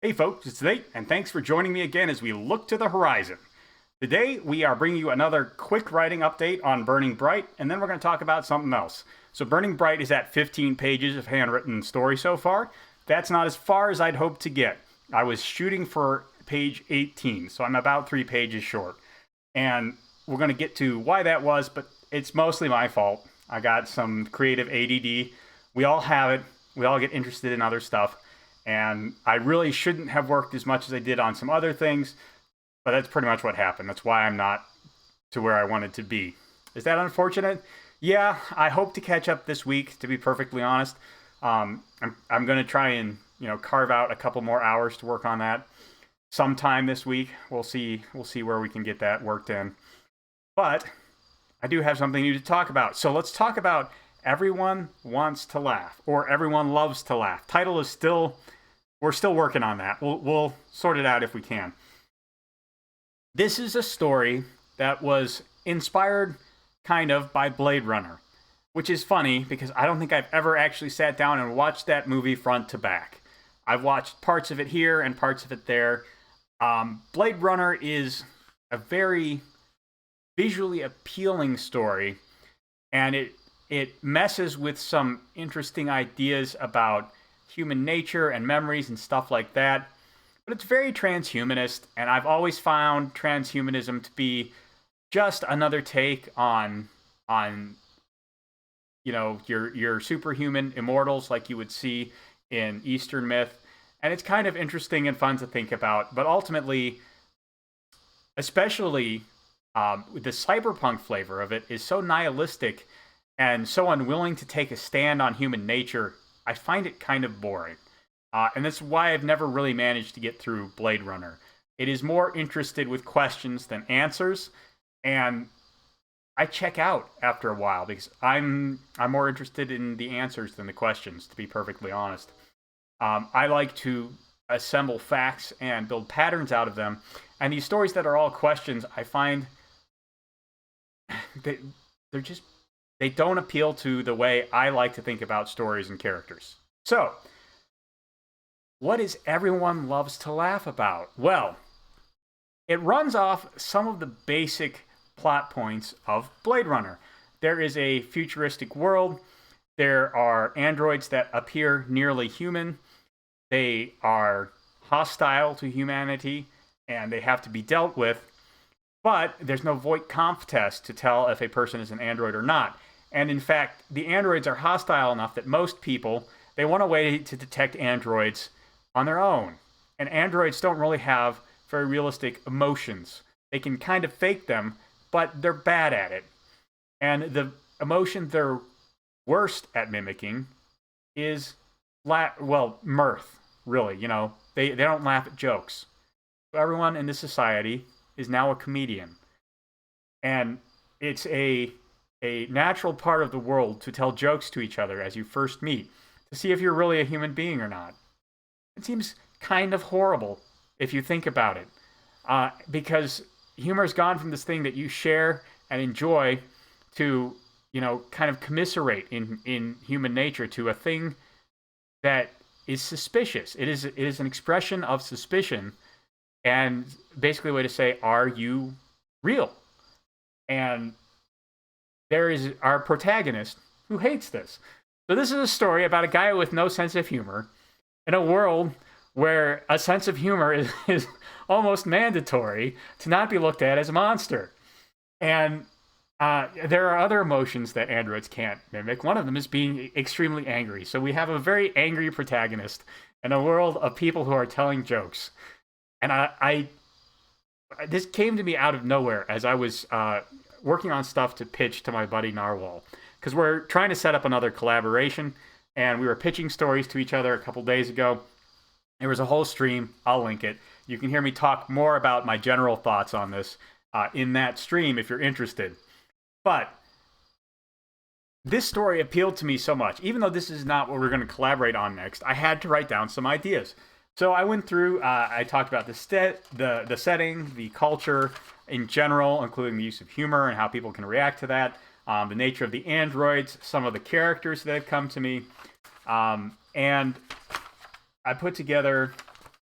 Hey folks, it's Nate, and thanks for joining me again as we look to the horizon. Today, we are bringing you another quick writing update on Burning Bright, and then we're going to talk about something else. So, Burning Bright is at 15 pages of handwritten story so far. That's not as far as I'd hoped to get. I was shooting for page 18, so I'm about 3 pages short. And we're going to get to why that was, but it's mostly my fault. I got some creative ADD. We all have it, we all get interested in other stuff. And I really shouldn't have worked as much as I did on some other things, but that's pretty much what happened. That's why I'm not to where I wanted to be. Is that unfortunate? Yeah, I hope to catch up this week, to be perfectly honest. I'm going to try and carve out a couple more hours to work on that sometime this week. We'll see where we can get that worked in. But I do have something new to talk about. So let's talk about Everyone Wants to Laugh, or Everyone Loves to Laugh. Title is still, we're still working on that. We'll sort it out if we can. This is a story that was inspired kind of by Blade Runner, which is funny because I don't think I've ever actually sat down and watched that movie front to back. I've watched parts of it here and parts of it there. Blade Runner is a very visually appealing story, and it messes with some interesting ideas about human nature and memories and stuff like that. But it's very transhumanist, and I've always found transhumanism to be just another take on your superhuman immortals like you would see in Eastern myth. And it's kind of interesting and fun to think about. But ultimately, especially the cyberpunk flavor of it is so nihilistic and so unwilling to take a stand on human nature, I find it kind of boring. And that's why I've never really managed to get through Blade Runner. It is more interested with questions than answers, and I check out after a while because I'm more interested in the answers than the questions, to be perfectly honest. I like to assemble facts and build patterns out of them, and these stories that are all questions, I find they're just they don't appeal to the way I like to think about stories and characters. So, what is Everyone Loves to Laugh about? Well, it runs off some of the basic plot points of Blade Runner. There is a futuristic world. There are androids that appear nearly human. They are hostile to humanity, and they have to be dealt with. But there's no Voight-Kampff test to tell if a person is an android or not. And in fact, the androids are hostile enough that most people, they want a way to detect androids on their own. And androids don't really have very realistic emotions. They can kind of fake them, but they're bad at it. And the emotion they're worst at mimicking is, mirth, really. They don't laugh at jokes. So everyone in this society is now a comedian. And it's a natural part of the world to tell jokes to each other as you first meet, to see if you're really a human being or not. It seems kind of horrible if you think about it, because humor's gone from this thing that you share and enjoy to, kind of commiserate in human nature to a thing that is suspicious. It is an expression of suspicion, and basically a way to say, are you real? And there is our protagonist who hates this. So this is a story about a guy with no sense of humor in a world where a sense of humor is almost mandatory to not be looked at as a monster. And there are other emotions that androids can't mimic. One of them is being extremely angry. So we have a very angry protagonist in a world of people who are telling jokes. And I this came to me out of nowhere as I was working on stuff to pitch to my buddy Narwhal, because we're trying to set up another collaboration, and we were pitching stories to each other a couple days ago. There was a whole stream. I'll link it. You can hear me talk more about my general thoughts on this in that stream if you're interested. But this story appealed to me so much. Even though this is not what we're going to collaborate on next, I had to write down some ideas. So I went through, I talked about the setting, the culture in general, including the use of humor and how people can react to that, the nature of the androids, some of the characters that have come to me, and I put together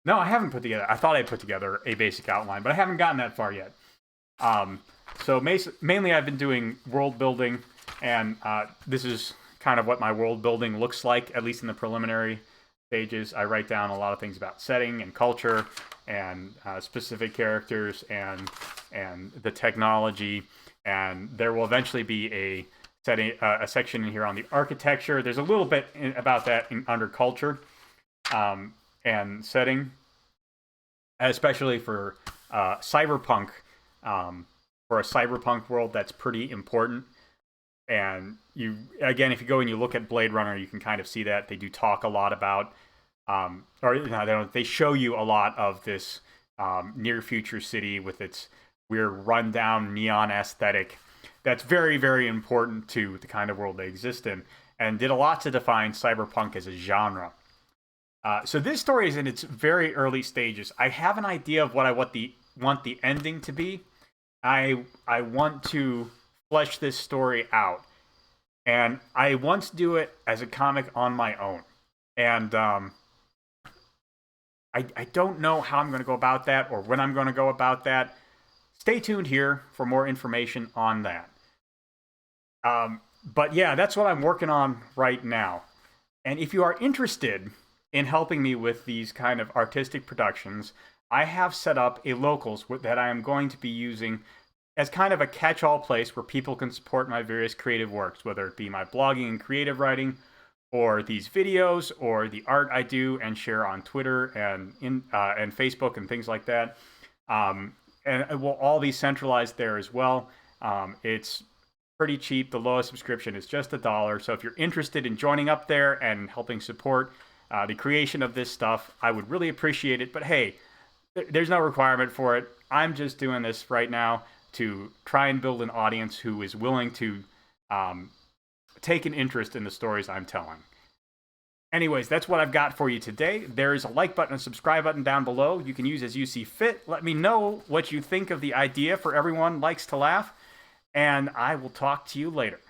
No, I haven't put together. I thought I put together a basic outline, but I haven't gotten that far yet. So mainly I've been doing world building, and this is kind of what my world building looks like, at least in the preliminary stages. I write down a lot of things about setting and culture and specific characters and the technology, and there will eventually be a section in here on the architecture. There's a little bit about that under culture and setting, especially for cyberpunk. For a cyberpunk world, that's pretty important. And if you go and you look at Blade Runner, you can kind of see that they do talk a lot about, they show you a lot of this near future city with its weird rundown neon aesthetic. That's very, very important to the kind of world they exist in, and did a lot to define cyberpunk as a genre. So this story is in its very early stages. I have an idea of what I want the ending to be. I want to flesh this story out, and I want to do it as a comic on my own. And I don't know how I'm going to go about that or when I'm going to go about that. Stay tuned here for more information on that. But yeah, that's what I'm working on right now. And if you are interested in helping me with these kind of artistic productions, I have set up a locals that I am going to be using as kind of a catch-all place where people can support my various creative works, whether it be my blogging and creative writing, or these videos, or the art I do and share on Twitter and Facebook and things like that. And it will all be centralized there as well. It's pretty cheap. The lowest subscription is just $1. So if you're interested in joining up there and helping support the creation of this stuff, I would really appreciate it. But hey, there's no requirement for it. I'm just doing this right now to try and build an audience who is willing to take an interest in the stories I'm telling. Anyways, that's what I've got for you today. There is a like button and subscribe button down below. You can use as you see fit. Let me know what you think of the idea for Everyone Likes to Laugh, and I will talk to you later.